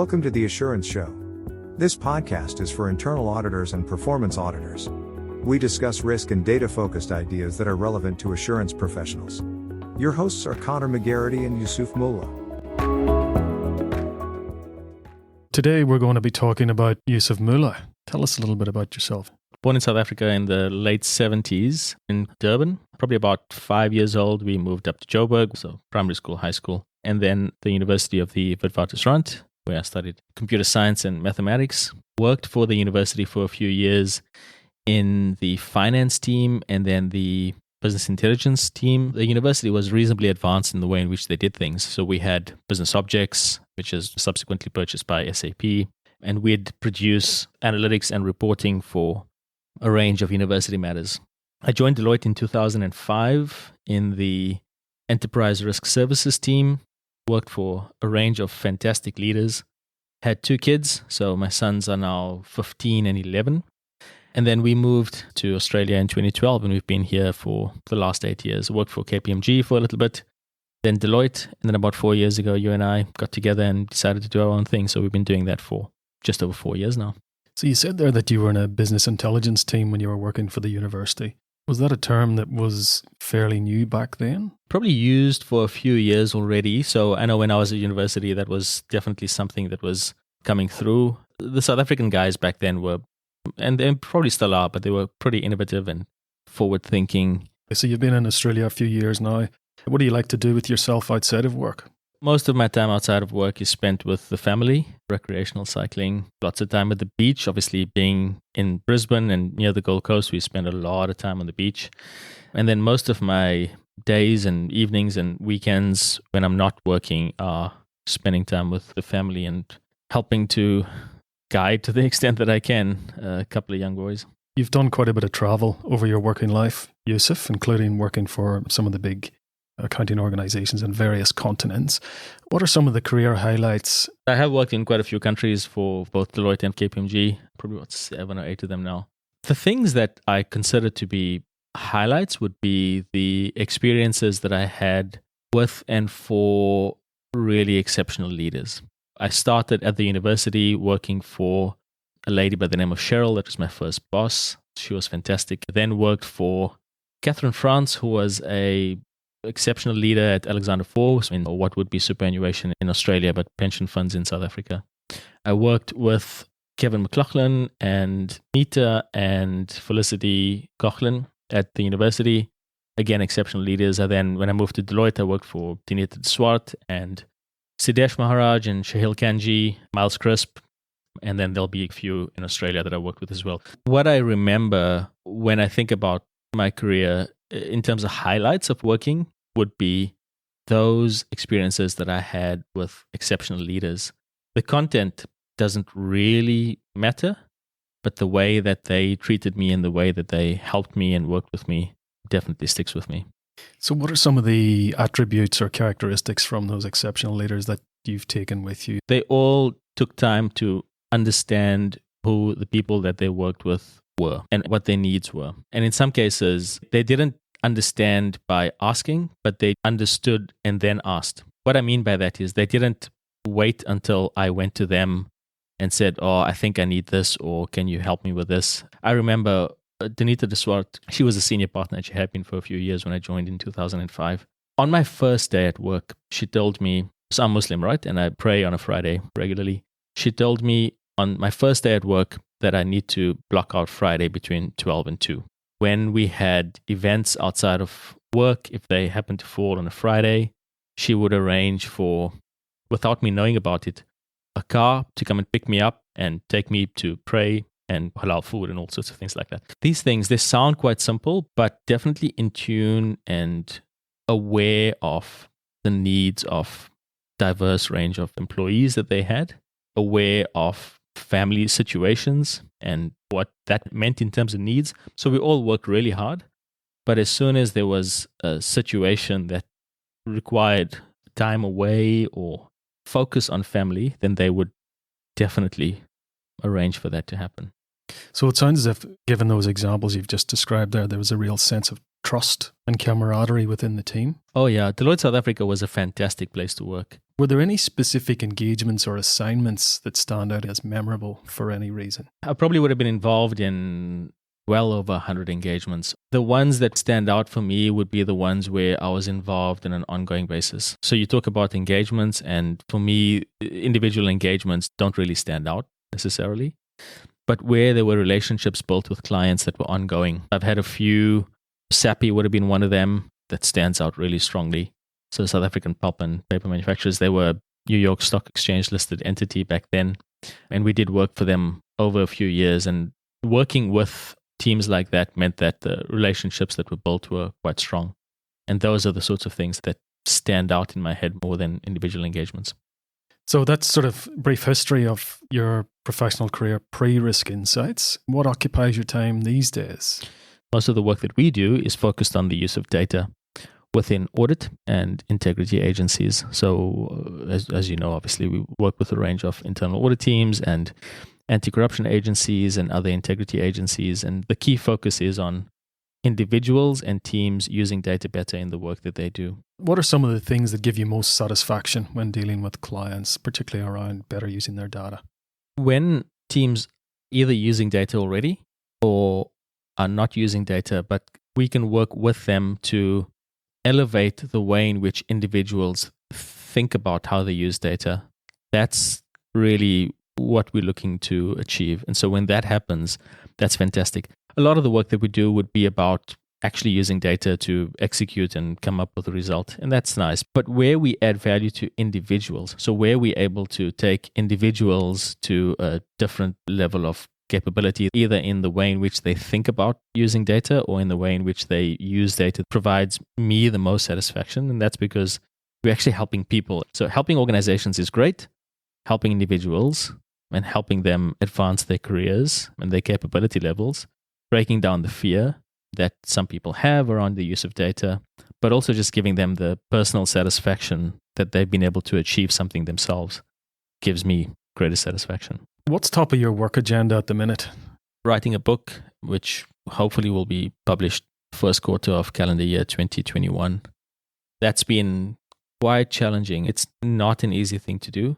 Welcome to the Assurance Show. This podcast is for internal auditors and performance auditors. We discuss risk and data-focused ideas that are relevant to assurance professionals. Your hosts are Connor McGarity and Yusuf Moolla. Today we're going to be talking about Yusuf Moolla. Tell us a little bit about yourself. Born in South Africa in the late 70s in Durban. Probably about 5 years old, we moved up to Joburg, so primary school, high school, and then the University of the Witwatersrand, where I studied computer science and mathematics. Worked for the university for a few years in the finance team and then the business intelligence team. The university was reasonably advanced in the way in which they did things. So we had business objects, which is subsequently purchased by SAP, and we'd produce analytics and reporting for a range of university matters. I joined Deloitte in 2005 in the enterprise risk services team, worked for a range of fantastic leaders, had 2 kids, so my sons are now 15 and 11. And then we moved to Australia in 2012, and we've been here for the last 8 years. Worked for KPMG for a little bit, then Deloitte, and then about 4 years ago, you and I got together and decided to do our own thing. So we've been doing that for just over 4 years now. So you said there that you were in a business intelligence team when you were working for the university. Was that a term that was fairly new back then? Probably used for a few years already. So I know when I was at university, that was definitely something that was coming through. The South African guys back then were, and they probably still are, but they were pretty innovative and forward-thinking. So you've been in Australia a few years now. What do you like to do with yourself outside of work? Most of my time outside of work is spent with the family, recreational cycling, lots of time at the beach. Obviously, being in Brisbane and near the Gold Coast, we spend a lot of time on the beach. And then most of my days and evenings and weekends when I'm not working are spending time with the family and helping to guide to the extent that I can a couple of young boys. You've done quite a bit of travel over your working life, Yusuf, including working for some of the big accounting organizations in various continents. What are some of the career highlights? I have worked in quite a few countries for both Deloitte and KPMG, probably about 7 or 8 of them now. The things that I consider to be highlights would be the experiences that I had with and for really exceptional leaders. I started at the university working for a lady by the name of Cheryl. That was my first boss. She was fantastic. I then worked for Catherine France, who was a exceptional leader at Alexander Forbes in what would be superannuation in Australia, but pension funds in South Africa. I worked with Kevin McLaughlin and Nita and Felicity Coughlin at the university. Again, exceptional leaders. And then when I moved to Deloitte, I worked for Dinita de Swart and Sidesh Maharaj and Shahil Kanji, Miles Crisp, and then there'll be a few in Australia that I worked with as well. What I remember when I think about my career in terms of highlights of working would be those experiences that I had with exceptional leaders. The content doesn't really matter, but the way that they treated me and the way that they helped me and worked with me definitely sticks with me. So what are some of the attributes or characteristics from those exceptional leaders that you've taken with you? They all took time to understand who the people that they worked with were and what their needs were. And in some cases, they didn't understand by asking, but they understood and then asked. What I mean by that is they didn't wait until I went to them and said, "Oh, I think I need this," or "Can you help me with this?" I remember Dinita de Swart, she was a senior partner and she had been for a few years when I joined in 2005. On my first day at work, she told me, so I'm Muslim, right? And I pray on a Friday regularly. She told me on my first day at work that I need to block out Friday between 12 and 2. When we had events outside of work, if they happened to fall on a Friday, she would arrange for, without me knowing about it, a car to come and pick me up and take me to pray and halal food and all sorts of things like that. These things, they sound quite simple, but definitely in tune and aware of the needs of diverse range of employees that they had, aware of family situations and what that meant in terms of needs. So we all worked really hard. But as soon as there was a situation that required time away or focus on family, then they would definitely arrange for that to happen. So it sounds as if, given those examples you've just described there was a real sense of trust and camaraderie within the team. Oh yeah, Deloitte South Africa was a fantastic place to work. Were there any specific engagements or assignments that stand out as memorable for any reason? I probably would have been involved in well over 100 engagements. The ones that stand out for me would be the ones where I was involved in an ongoing basis. So you talk about engagements, and for me, individual engagements don't really stand out necessarily. But where there were relationships built with clients that were ongoing. I've had a few. Sappi would have been one of them that stands out really strongly. So South African pulp and paper manufacturers, they were a New York Stock Exchange listed entity back then. And we did work for them over a few years. And working with teams like that meant that the relationships that were built were quite strong. And those are the sorts of things that stand out in my head more than individual engagements. So that's sort of brief history of your professional career pre-Risk Insights. What occupies your time these days? Most of the work that we do is focused on the use of data within audit and integrity agencies. So as you know, obviously, we work with a range of internal audit teams and anti-corruption agencies and other integrity agencies. And the key focus is on individuals and teams using data better in the work that they do. What are some of the things that give you most satisfaction when dealing with clients, particularly around better using their data? When teams either using data already or are not using data, but we can work with them to elevate the way in which individuals think about how they use data, that's really what we're looking to achieve. And so when that happens, that's fantastic. A lot of the work that we do would be about actually using data to execute and come up with a result. And that's nice. But where we add value to individuals, so where we're able to take individuals to a different level of capability, either in the way in which they think about using data or in the way in which they use data, provides me the most satisfaction. And that's because we're actually helping people. So helping organizations is great, helping individuals and helping them advance their careers and their capability levels, breaking down the fear that some people have around the use of data, but also just giving them the personal satisfaction that they've been able to achieve something themselves gives me greater satisfaction. What's top of your work agenda at the minute? Writing a book, which hopefully will be published first quarter of calendar year 2021. That's been quite challenging. It's not an easy thing to do,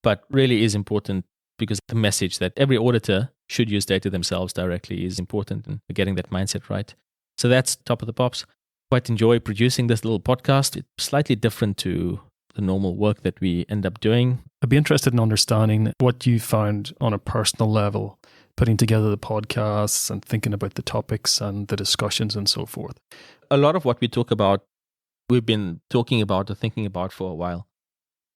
but really is important because the message that every auditor should use data themselves directly is important, and getting that mindset right. So that's top of the pops. Quite enjoy producing this little podcast. It's slightly different to the normal work that we end up doing. I'd be interested in understanding what you found on a personal level, putting together the podcasts and thinking about the topics and the discussions and so forth. A lot of what we talk about, we've been talking about or thinking about for a while.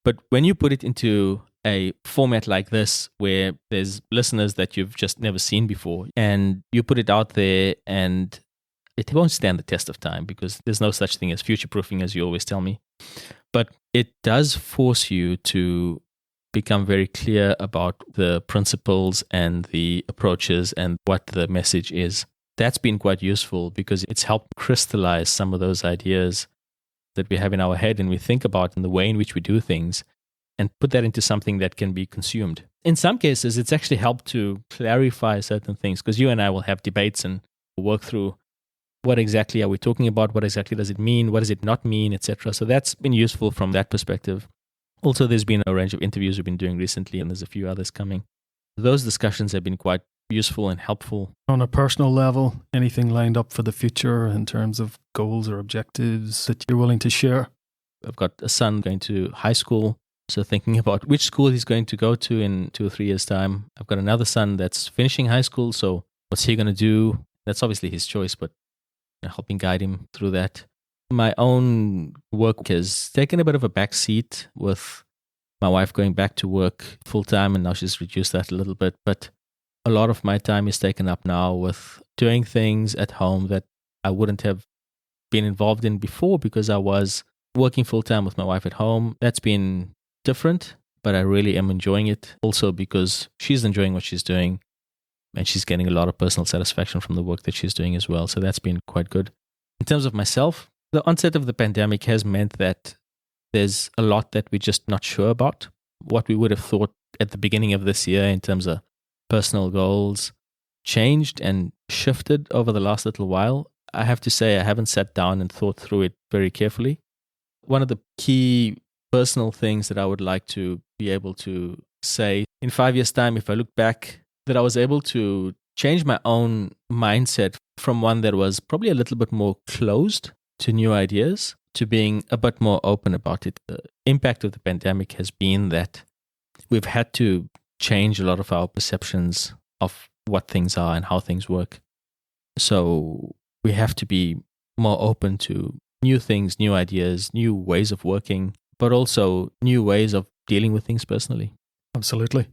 But when you put it into a format like this, where there's listeners that you've just never seen before, and you put it out there, and it won't stand the test of time because there's no such thing as future-proofing, as you always tell me. But it does force you to become very clear about the principles and the approaches and what the message is. That's been quite useful because it's helped crystallize some of those ideas that we have in our head and we think about in the way in which we do things, and put that into something that can be consumed. In some cases, it's actually helped to clarify certain things because you and I will have debates and work through what exactly are we talking about, what exactly does it mean, what does it not mean, etc. So that's been useful from that perspective. Also, there's been a range of interviews we've been doing recently, and there's a few others coming. Those discussions have been quite useful and helpful. On a personal level, anything lined up for the future in terms of goals or objectives that you're willing to share? I've got a son going to high school, so thinking about which school he's going to go to in 2 or 3 years' time. I've got another son that's finishing high school, so what's he going to do? That's obviously his choice, but helping guide him through that. My own work has taken a bit of a back seat with my wife going back to work full-time, and now she's reduced that a little bit, but a lot of my time is taken up now with doing things at home that I wouldn't have been involved in before because I was working full-time with my wife at home. That's been different, but I really am enjoying it. Also because she's enjoying what she's doing and she's getting a lot of personal satisfaction from the work that she's doing as well. So that's been quite good. In terms of myself, the onset of the pandemic has meant that there's a lot that we're just not sure about. What we would have thought at the beginning of this year in terms of personal goals changed and shifted over the last little while. I have to say I haven't sat down and thought through it very carefully. One of the key personal things that I would like to be able to say in 5 years' time, if I look back, that I was able to change my own mindset from one that was probably a little bit more closed to new ideas to being a bit more open about it. The impact of the pandemic has been that we've had to change a lot of our perceptions of what things are and how things work. So we have to be more open to new things, new ideas, new ways of working, but also new ways of dealing with things personally. Absolutely.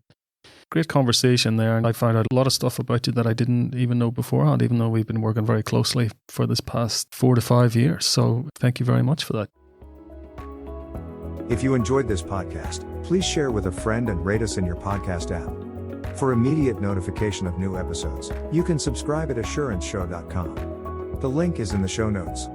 Great conversation there. And I found out a lot of stuff about you that I didn't even know beforehand, even though we've been working very closely for this past 4 to 5 years. So thank you very much for that. If you enjoyed this podcast, please share with a friend and rate us in your podcast app. For immediate notification of new episodes, you can subscribe at assuranceshow.com. The link is in the show notes.